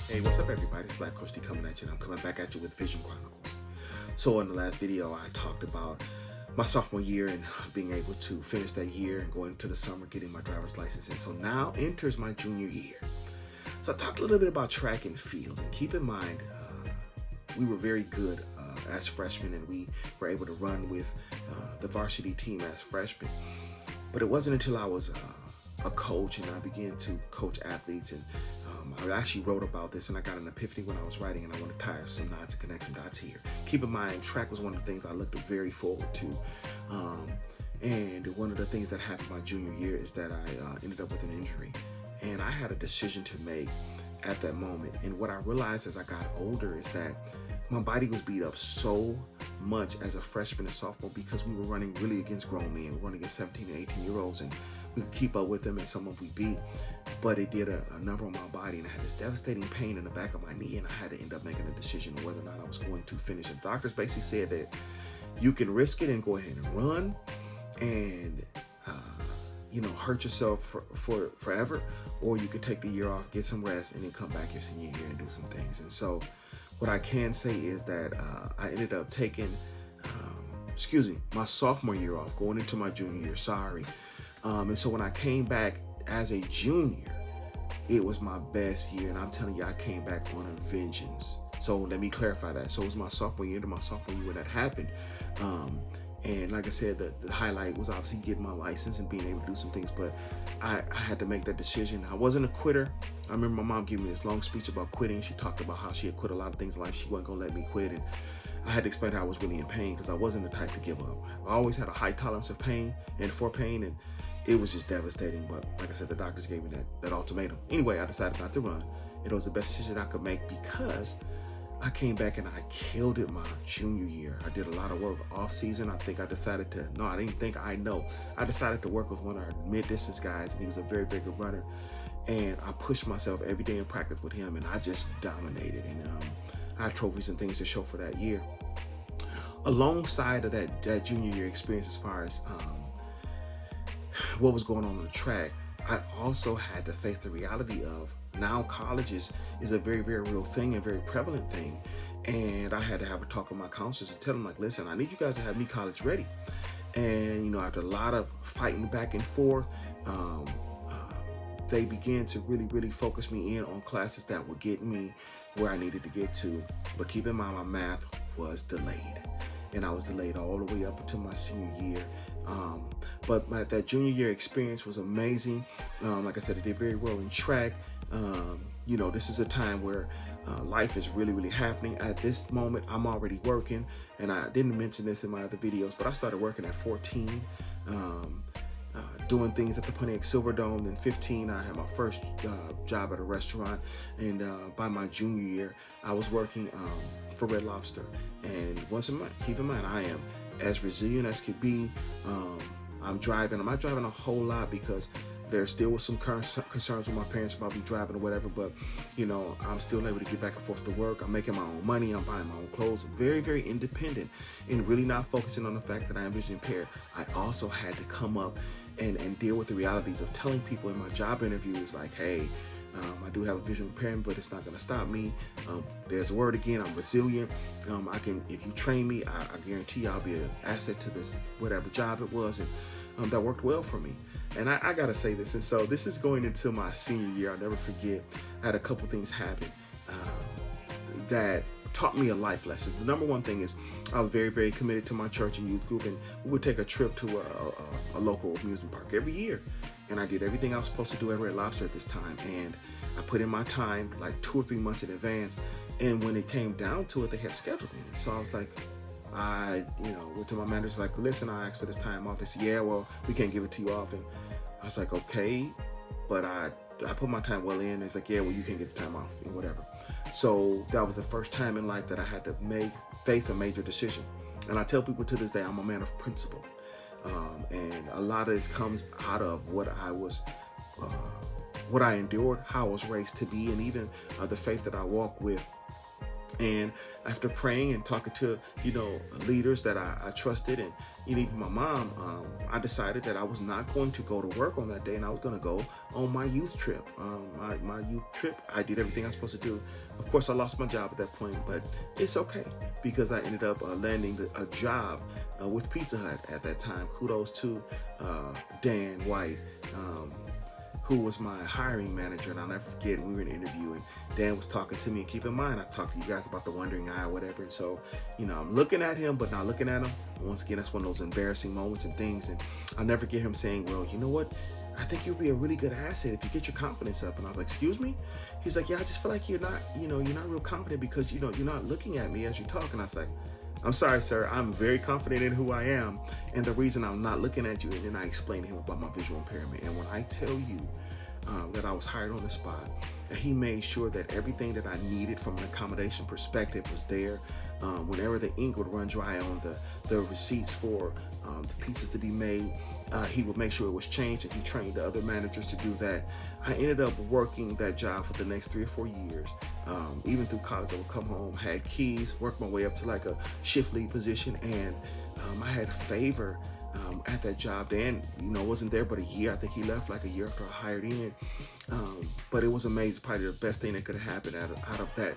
Hey, what's up everybody? It's Coach.D coming at you, and I'm coming back at you with Vision Chronicles. So in the last video, I talked about my sophomore year and being able to finish that year and going into the summer, getting my driver's license. And so now enters my junior year. So I talked a little bit about track and field, and keep in mind, we were very good as freshmen, and we were able to run with the varsity team as freshmen. But it wasn't until I was a coach and I began to coach athletes, and I actually wrote about this, and I got an epiphany when I was writing, and I want to tie some knots and connect some dots here. Keep in mind, track was one of the things I looked very forward to. And one of the things that happened my junior year is that I ended up with an injury, and I had a decision to make at that moment. And what I realized as I got older is that my body was beat up so much as a freshman and sophomore because we were running really against grown men. We were running against 17 and 18-year-olds, and we could keep up with them, and some of them we beat. But it did a number on my body, and I had this devastating pain in the back of my knee, and I had to end up making a decision on whether or not I was going to finish. And the doctors basically said that you can risk it and go ahead and run and hurt yourself for forever, or you could take the year off, get some rest, and then come back your senior year and do some things. And so what I can say is that I ended up taking my sophomore year off, going into my junior year, and so when I came back as a junior, it was my best year, and I'm telling you, I came back on a vengeance. So let me clarify that. So it was my sophomore year, into my sophomore year when that happened. And like I said, the highlight was obviously getting my license and being able to do some things, but I had to make that decision. I wasn't a quitter. I remember my mom giving me this long speech about quitting. She talked about how she had quit a lot of things in life. She wasn't gonna let me quit, and I had to explain how I was really in pain because I wasn't the type to give up. I always had a high tolerance of pain and it was just devastating. But like I said, the doctors gave me that ultimatum. Anyway, I decided not to run. It was the best decision I could make because I came back and I killed it my junior year. I did a lot of work off season. I decided to work with one of our mid-distance guys, and he was a very, very good runner. And I pushed myself every day in practice with him, and I just dominated. And I had trophies and things to show for that year. Alongside of that junior year experience, as far as what was going on the track, I also had to face the reality of now colleges is a very, very real thing and very prevalent thing. And I had to have a talk with my counselors and tell them, like, listen, I need you guys to have me college ready. And, after a lot of fighting back and forth, they began to really, really focus me in on classes that would get me where I needed to get to. But keep in mind, my math was delayed. And I was delayed all the way up until my senior year. But that junior year experience was amazing. Like I said, I did very well in track. This is a time where life is really, really happening. At this moment, I'm already working, and I didn't mention this in my other videos, but I started working at 14, doing things at the Pontiac Silverdome. Then 15, I had my first job at a restaurant, and by my junior year, I was working for Red Lobster. And once a month, keep in mind, I am as resilient as could be. I'm not driving a whole lot because there still was some concerns with my parents about me driving or whatever, but I'm still able to get back and forth to work. I'm making my own money. I'm buying my own clothes. Very, very independent, and really not focusing on the fact that I am vision impaired. I also had to come up and deal with the realities of telling people in my job interviews, like, hey, I do have a visual impairment, but it's not going to stop me. There's a word again, I'm resilient. If you train me, I guarantee I'll be an asset to this, whatever job it was. And that worked well for me. And I got to say this. And so this is going into my senior year. I'll never forget, I had a couple things happen that taught me a life lesson. The number one thing is I was very, very committed to my church and youth group, and we would take a trip to a local amusement park every year. And I did everything I was supposed to do at Red Lobster at this time. And I put in my time like 2 or 3 months in advance. And when it came down to it, they had scheduled me. So I was like, I went to my manager, like, listen, I asked for this time off. They said, yeah, well, we can't give it to you off. And I was like, okay, but I put my time well in. It's like, yeah, well, you can't get the time off, whatever. So that was the first time in life that I had to face a major decision. And I tell people to this day, I'm a man of principle. And a lot of this comes out of what I endured, how I was raised to be, and even the faith that I walk with. And after praying and talking to, leaders that I trusted, and even my mom, I decided that I was not going to go to work on that day, and I was going to go on my youth trip. My youth trip, I did everything I was supposed to do. Of course, I lost my job at that point, but it's okay because I ended up landing a job with Pizza Hut at that time. Kudos to Dan White, who was my hiring manager, and I'll never forget, we were in an interview and Dan was talking to me. And keep in mind, I talked to you guys about the wandering eye or whatever, and so I'm looking at him but not looking at him. Once again, that's one of those embarrassing moments and things, and I'll never get him saying, well, you know what, I think you'll be a really good asset if you get your confidence up. And I was like, excuse me? He's like, yeah, I just feel like you're not real confident because you're not looking at me as you talk. And I was like, I'm sorry, sir. I'm very confident in who I am, and the reason I'm not looking at you. And then I explained to him about my visual impairment. And when I tell you that I was hired on the spot, and he made sure that everything that I needed from an accommodation perspective was there. Whenever the ink would run dry on the receipts for the pizzas to be made, he would make sure it was changed, and he trained the other managers to do that. I ended up working that job for the next 3 or 4 years. Even through college, I would come home, had keys, worked my way up to like a shift lead position, and I had favor at that job. Dan, wasn't there but a year. I think he left like a year after I hired in. But it was amazing. Probably the best thing that could have happened out of that,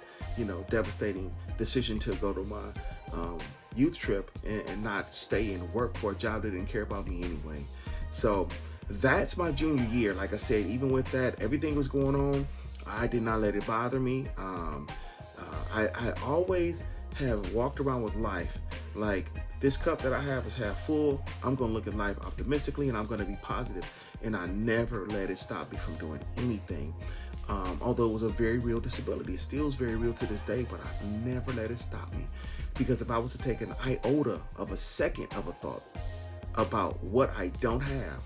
devastating decision to go to my youth trip and not stay and work for a job that didn't care about me anyway. So that's my junior year. Like I said, even with that, everything was going on, I did not let it bother me. I always have walked around with life like, this cup that I have is half full. I'm going to look at life optimistically, and I'm going to be positive. And I never let it stop me from doing anything. Although it was a very real disability. It still is very real to this day, but I've never let it stop me. Because if I was to take an iota of a second of a thought about what I don't have,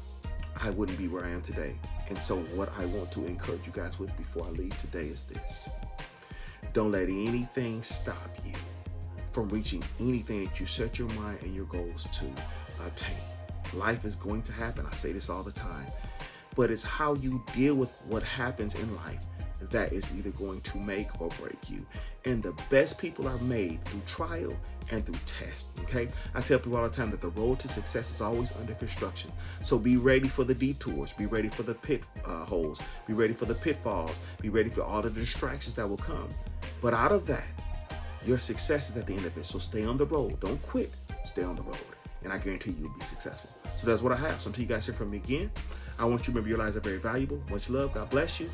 I wouldn't be where I am today. And so what I want to encourage you guys with before I leave today is this. Don't let anything stop you from reaching anything that you set your mind and your goals to attain. Life is going to happen. I say this all the time, but it's how you deal with what happens in life that is either going to make or break you. And the best people are made through trial and through test, okay? I tell people all the time that the road to success is always under construction. So be ready for the detours, be ready for the pit holes, be ready for the pitfalls, be ready for all the distractions that will come. But out of that, your success is at the end of it. So stay on the road. Don't quit. Stay on the road. And I guarantee you'll be successful. So that's what I have. So until you guys hear from me again, I want you to remember your lives are very valuable. Much love. God bless you.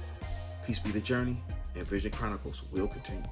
Peace be the journey. And Vision Chronicles will continue.